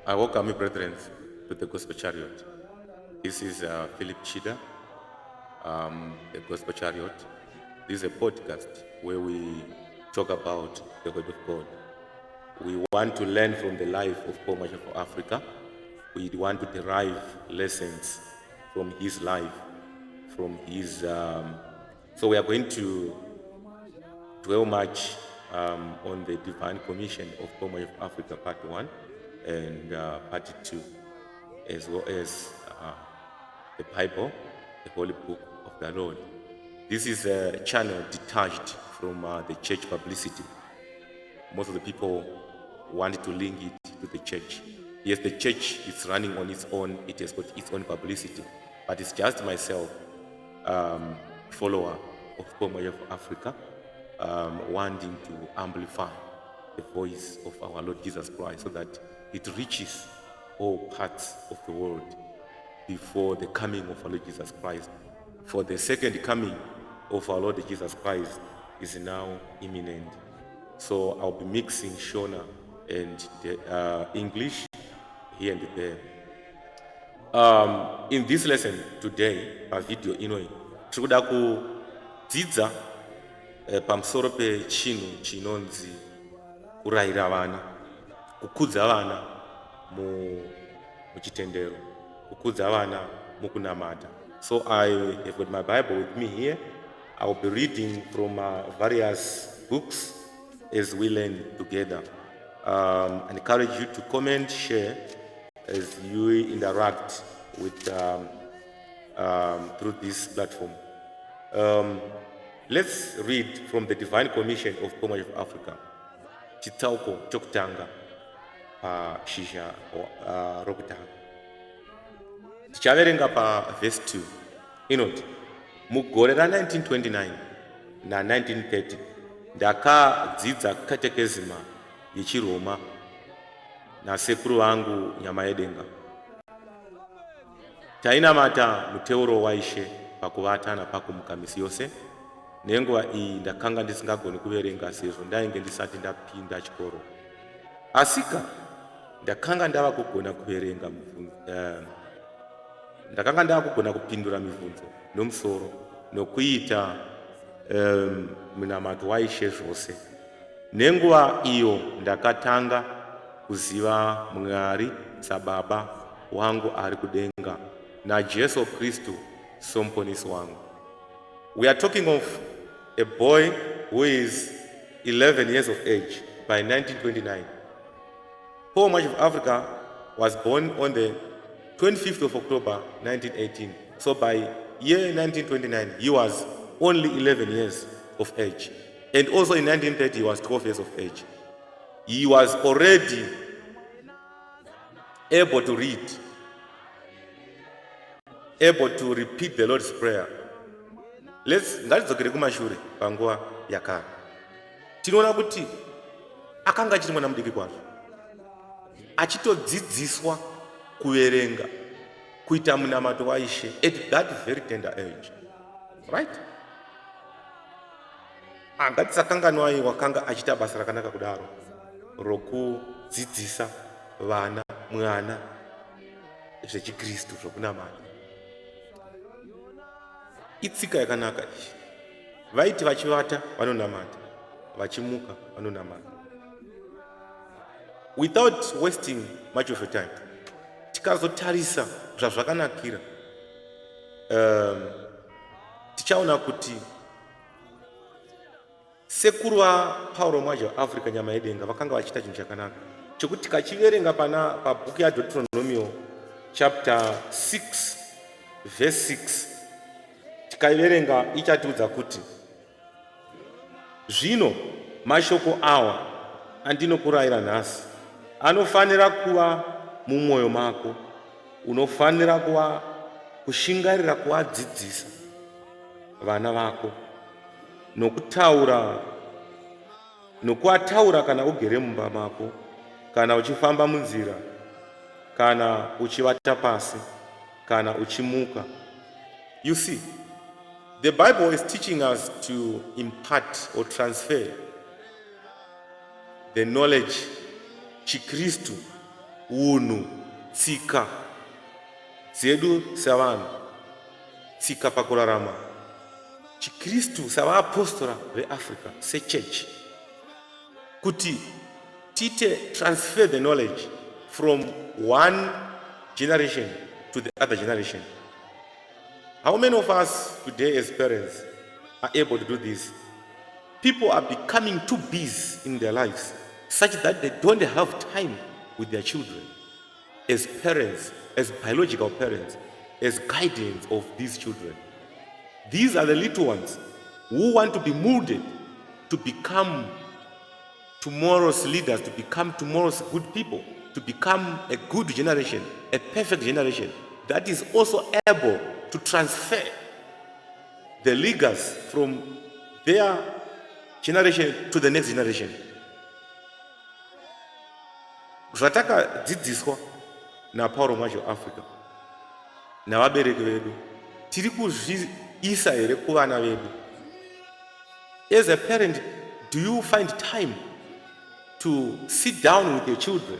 I welcome you, brethren, to the Gospel Chariot. This is Philip Chida, the Gospel Chariot. This is a podcast where we talk about the Word of God. We want to learn from the life of Paul Marshall for Africa. We want to derive lessons from his life, from his. So we are going to dwell much on the Divine Commission of Paul Marshall for Africa, Part 1 and Part 2, as well as the Bible, the Holy Book of the Lord. This is a channel detached from the church publicity. Most of the people want to link it to the church. Yes, the church is running on its own, it has got its own publicity, but it's just myself, follower of Paul Marshall for Africa, wanting to amplify the voice of our Lord Jesus Christ so that it reaches all parts of the world before the coming of our Lord Jesus Christ. For the second coming of our Lord Jesus Christ is now imminent. So I'll be mixing Shona and the English here and there. In this lesson today, video inoi, tikuda kudzidza pamusoro pechinhu chinonzi kurayira vana, kukudza vana muchitendero, kukudza vana mukunamata. So I have got my Bible with me here. I will be reading from various books as we learn together. I encourage you to comment, share as you interact with through this platform. Let's read from the Divine Commission of Paul Marshall for Africa. Chitsauko chokutanga shizha rokutanga. Tichaverenga pa verse 2. Inoti, mugore ra 1929 na 1930 ndakadzidza katekizima yechiroma nasekuru vangu Nyamayedenga. Tainamata muteuro waishe pakuvata napakumuka misi yose. Nenguva iyi ndakanga ndisingagoni kuverenga sezvo ndainge ndisati ndapinda chikoro. Asika ndakanga ndava kugona kuverenga ndakanga ndava kugona kupindura mibvunzo nomusoro nokuita munamato waishe zvose. Nenguva iyo ndakatanga kuziva Mwari sababa wangu ari kudenga naJesu Kristu somuponesi wangu. We are talking of a boy who is 11 years of age by 1929. Paul Marshall of Africa was born on the 25th of October 1918. So by year 1929, he was only 11 years of age. And also in 1930, he was 12 years of age. He was already able to read, able to repeat the Lord's Prayer. Ngatidzokere kumashure panguva yakare. Tinoona kuti akanga achiri mwana mudiki kwazvo, achitodzidziswa kuverenga, kuita munamato waishe at that very tender age. Right? Ngatisakanganwai wakanga achita basa rakanaka kudaro rokudzidzisa vana mwana zvechikristu zvokunamata. Itsika yakanaka iyi. Vaiti vachivata vanonamata, vachimuka vanonamata. Without wasting much of your time, tikazotarisa zvazvakanakira, tichaona kuti sekuru vaPauro Marshall Africa Nyamayedenga vakanga vachiita chinhu chakanaka chokuti tikachiverenga pabhuku yaDeuteronomy chapter 6 verse 6 tikaiverenga ichatiudza kuti zvino mashoko awa andinokurayira nhasi anofanira kuva mumwoyo mako. Unofanira kushingarira kuvadzidzisa vana vako nokuataura kana ugere mumba mako, kana uchifamba munzira, kana uchivata pasi, kana uchimuka. You see, the Bible is teaching us to impart or transfer the knowledge chikristu unhu, tsika dzedu sevanhu, tsika pakurarama. Chikristu savaapostора veAfrica sechurch kuti tite transfer the knowledge from one generation to the other generation. How many of us today as parents are able to do this? People are becoming too busy in their lives such that they don't have time with their children. As parents, as biological parents, as guardians of these children. These are the little ones who want to be molded to become tomorrow's leaders, to become tomorrow's good people, to become a good generation, a perfect generation that is also able to transfer the legacy from their generation to the next generation. Zvatakadzidziswa naPauro Macho Africa navabereki vedu tiri kuzviisa here kuvana vedu. As a parent, do you find time to sit down with your children,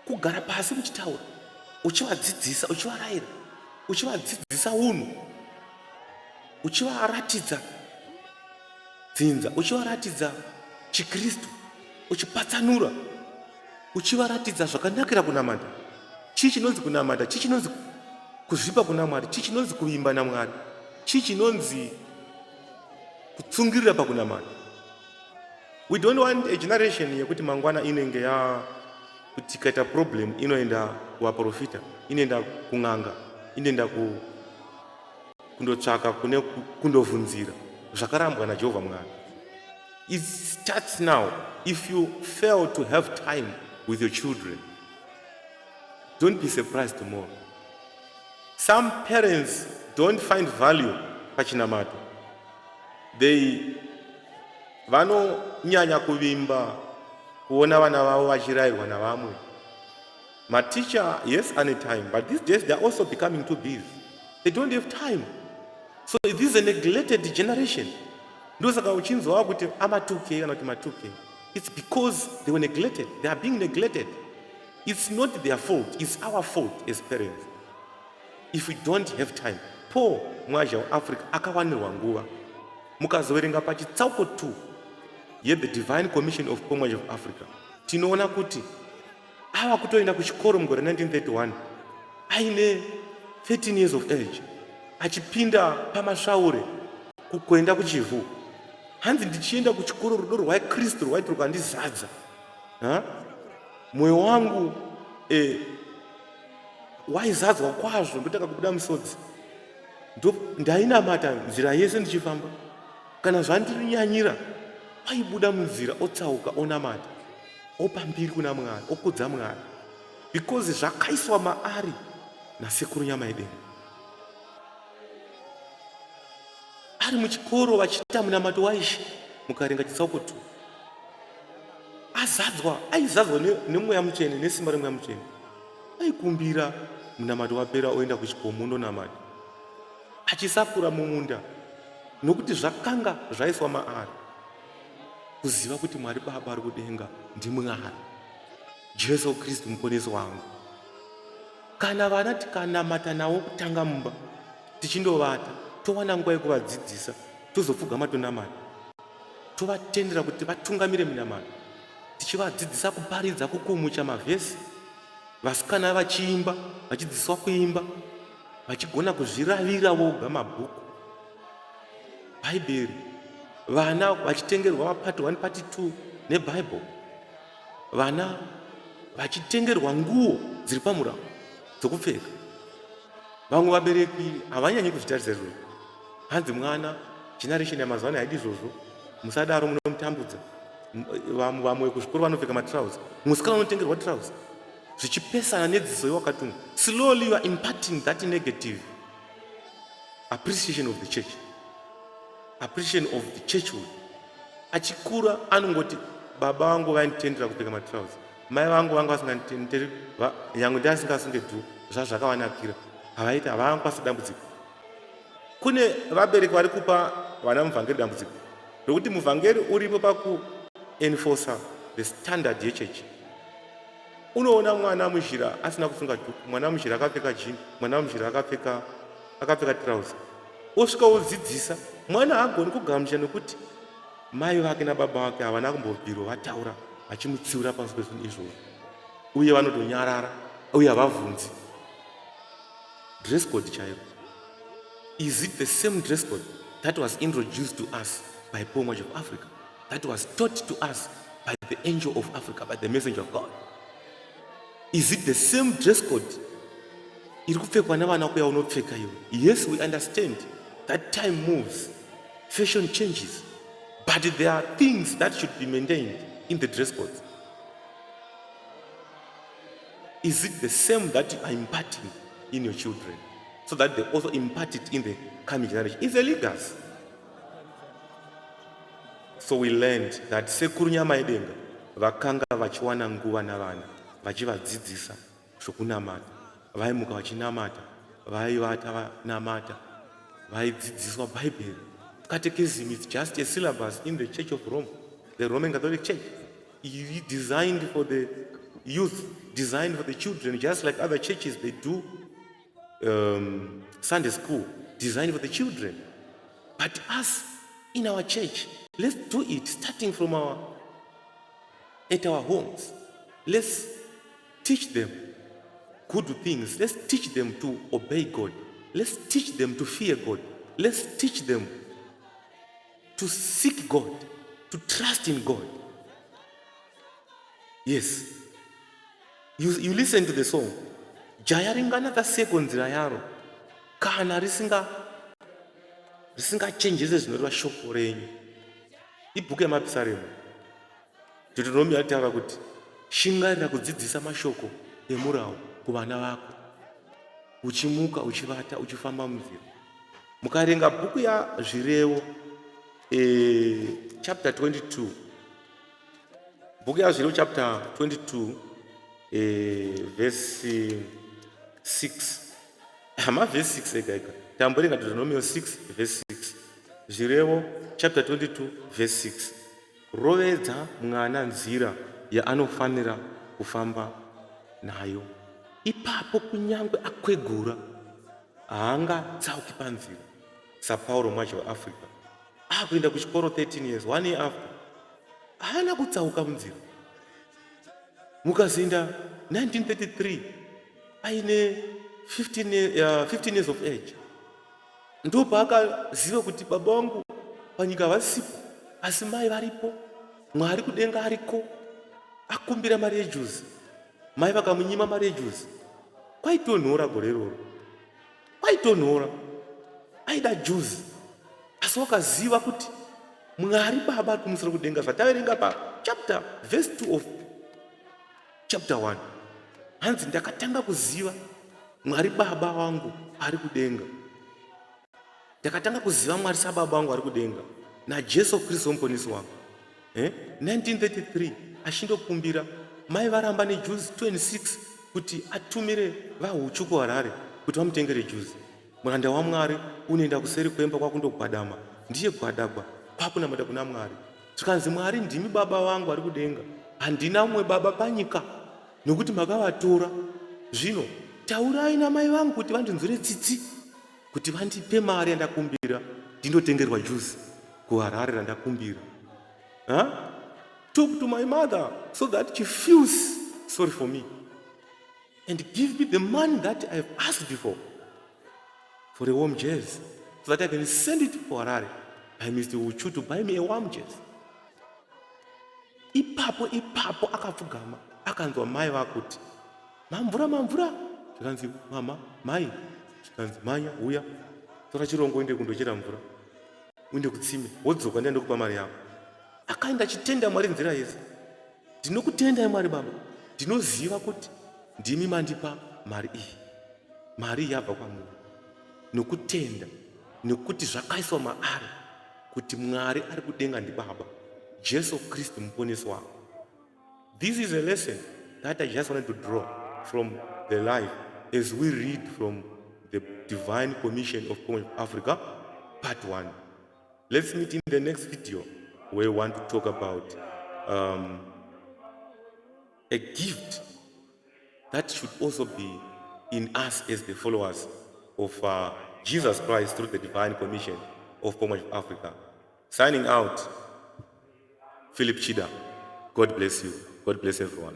kugara pasi muchitaura, uchivadzidzisa, uchivarayira, uchivadzidzisa unhu, uchivaratidza dzinza, uchivaratidza Chikristu, uchipatsanura, uchivaratidza zvakanakira kunamata, chii chinonzi kunamata, chii chinonzi kuzvipa kuna Mwari, chii chinonzi kuvimba naMwari, chii chinonzi kutsungirira pakunamata. We don't want a generation yekuti mangwana inenge kuti kaita problem inoenda kuvaprofita, inoenda kung'anga, inoenda kundotsvaka kundovhunzira zvakarambwa naJehovha Mwari. It starts now. If you fail to have time with your children, don't be surprised tomorrow. Some parents don't find value pachinamato. They vanonyanya kuvimba kuona vana vavo vachirayirwa navamwe. My teacher, yes, anytime, but these days they are also becoming too busy. They don't have time. So this is a neglected generation. Ndosaka uchinzwa kuti ama2K kana kuti ma2K. It's because they were neglected. They are being neglected. It's not their fault. It's our fault as parents. If we don't have time. Paul mwaja waAfrica akawanirwa nguva. Mukazoverenga pachitsauko 2 yet the divine commission of Paul mwaja waAfrica. Tinoona kuti ava kutoenda kuchikoro mugore 1931 aine 13 years of age. Achipinda pamasvaure kuenda kuchivhu. Hanzi ndichienda kuchikoro rudo rwaKristu rwaiti rukandizadza. Mwoyo wangu waizadzwa kwazvo, ndotaka kubuda musodzi. Ndainamata nzira yese ndichifamba. Kana zvandirinyanyira, aibuda munzira otsauka onamata, opa mbiri kuna Mwari, okudza Mwari. Because zvakaiswa maari nasekuru Nyamayedenga. Ari muchikoro vachita munamato waIshe, mukarenga chitsauko 2. Aizadzwa nemweya mutsvene, nesimba remweya mutsvene. Aikumbira munamato wapera oenda kuchikomo ndonamata. Achisakura mumunda, nokuti zvakanga zvaiswa maari. Kuziva kuti Mwari Baba ari kudenga ndiMwari. Jesu Kristu muponesi wangu. Kana vana tikanamata navo kutanga mumba, tichindovata, towana nguva yekuvadzidzisa, tozopfugama tonamata. Tovatendera kuti vatungamire munamata. Tichivadzidzisa kuparidza kukumucha mavhesi. Vasikana vachiimba, vachidzidziswa kuimba, vachigona kuzviravira voga mabhuku. Bhaibheri. Vana vachitengerwa mapati 1 pati 2 neBhaibheri. Vana vachitengerwa nguo dziri pamurao dzokupfeka. Vamwe vabereki havanyanyi kuzvitarisa izvozvo. Hanzi mwana generation yamazuva ano haidi izvozvo. Musadaro munomutambudza. Vamwe kuzvikoro vanopfeka matrauza. Musikana unotengerwa trauza. Zvichipesana nedziso yewakatumwa. Slowly you are imparting that negative appreciation of the church. Appreciation of the churchhood. Achikura anongoti baba vangu vainditendera kupfeka matrauza. Mai vangu vanga vasinganditenderi, nyange ndasingasunge dhuku, zvazvakavanakira. Havaita havangapasi dambudziko. Kune vabereki vari kupa vana muvhangeri dambudziko. Rokuti muvhangeri uripo pakuenforcer the standard yechechi. Unoona mwana muzhira asina kusunga dhuku, mwana muzhira akapfeka jini, mwana muzhira akapfeka trouser. Osvika odzidzisa, mwana haagoni kugamuchira nekuti mai vake nababa vake havana kumbobvirwa vataura vachimutsiura pamusoro pezvinhu izvozvo, uye vanotonyarara uye havabvunzi. Dress code chairo. Is it the same dress code that was introduced to us by Paul Much of Africa, that was taught to us by the angel of Africa, by the messenger of God? Is it the same dress code? Yes, we understand that time moves, fashion changes, but there are things that should be maintained in the dress code. Is it the same that you are imparting in your children, so that they also impart it in the coming generation? It's a legacy. So we learned that sekuru Nyamayedenga vakanga vachiwana nguva navana vachivadzidzisa zvokunamata, vaimuka vachinamata, vaivata vanamata, vaidzidziswa Bible. Catechism is just a syllabus in the Church of Rome, the Roman Catholic Church. It designed for the youth, designed for the children, just like other churches, they do Sunday school, designed for the children. But us, in our church, let's do it starting from at our homes. Let's teach them good things. Let's teach them to obey God. Let's teach them to fear God. Let's teach them to seek God, to trust in God. Yes. You listen to the song. Jaya ringana taseko nzira yaro kana risinga changes zvinoreva shoko renyu. Ibhuku yamapisarema. Deuteronomy yataura kuti shingarira kudzidzisa mashoko emurau kuvana vako, uchimuka, uchivata, uchifamba munzira. Mukarenga bhuku yazvirevo chapter 22, bhuku yazvirevo chapter 22 verse 6, verse 6 ega ega, tamborenga Deuteronomy 6 verse 6, zvirevo chapter 22 verse 6. Rovedza mwana nzira yaanofanira kufamba nayo, ipapo kunyangwe akwegura haangatsauki panzira. SaPauro Much of Africa akuenda kuchikoro 13 years, 1 year after haana kutsauka munzira. Mukazoenda 1933 aine 15 years of age, ndo paakaziva kuti baba vangu panyika vasipo asi mai varipo, Mwari kudenga ariko. Akumbira mari yejuzi, mai vakamunyima mari yejuzi, kwaitonhora gore roro, kwaitonhora, aida juzi. Asi wakaziva kuti Mwari baba ari kumusoro kudenga, zvataverenga chapter verse 2 of chapter 1, hanzi ndakatanga kuziva Mwari baba wangu ari kudenga, ndakatanga kuziva Mwari sababa wangu ari kudenga naJesu Kristu muponesi wangu. 1933 achindokumbira mai varamba nejuzi 26 kuti atumire vahuchu kuHarare kuti vamutengere juzi. Muranda waMwari unoenda kuseri kwemba kwakundogwadama, ndiye gwadagwa kwakunamata kuna Mwari. Tikanzi Mwari ndimi baba vangu ari kudenga, handina mumwe baba panyika nokuti makavatora. Zvino taurai namai vangu kuti vandinzwire tsitsi, kuti vandipe mari yandakumbira ndindotengerwa juzi kuHarare randakumbira. Talk to my mother so that she feels sorry for me and give me the money that I have asked before for a warm jersey, so that I can send it to Harare by Mr. Uchu to buy me a warm jersey. Ipapo akapfugama akanzwa mai vakuti mamvura. Tikanzi mama, mai, tikanzi manya uya tora chirongo uende kundochera mvura, uende kutsime, wodzoka ndiende kupa mari yako. Akaenda achitenda Mwari nzira yese. Ndinokutenda Mwari baba, ndinoziva kuti ndimi mandipa mari iyi, mari yabva kwamuri. Nokutenda nokuti zvakaiswa maari kuti Mwari ari kudenga ndibaba, Jesu Kristu muponesi wako. This is a lesson that I just wanted to draw from the life as we read from the Divine Commission of Africa, part 1. Let's meet in the next video where we want to talk about a gift That should also be in us as the followers of Jesus Christ through the divine commission of Pomach of Africa. Signing out, Philip Chida. God bless you. God bless everyone.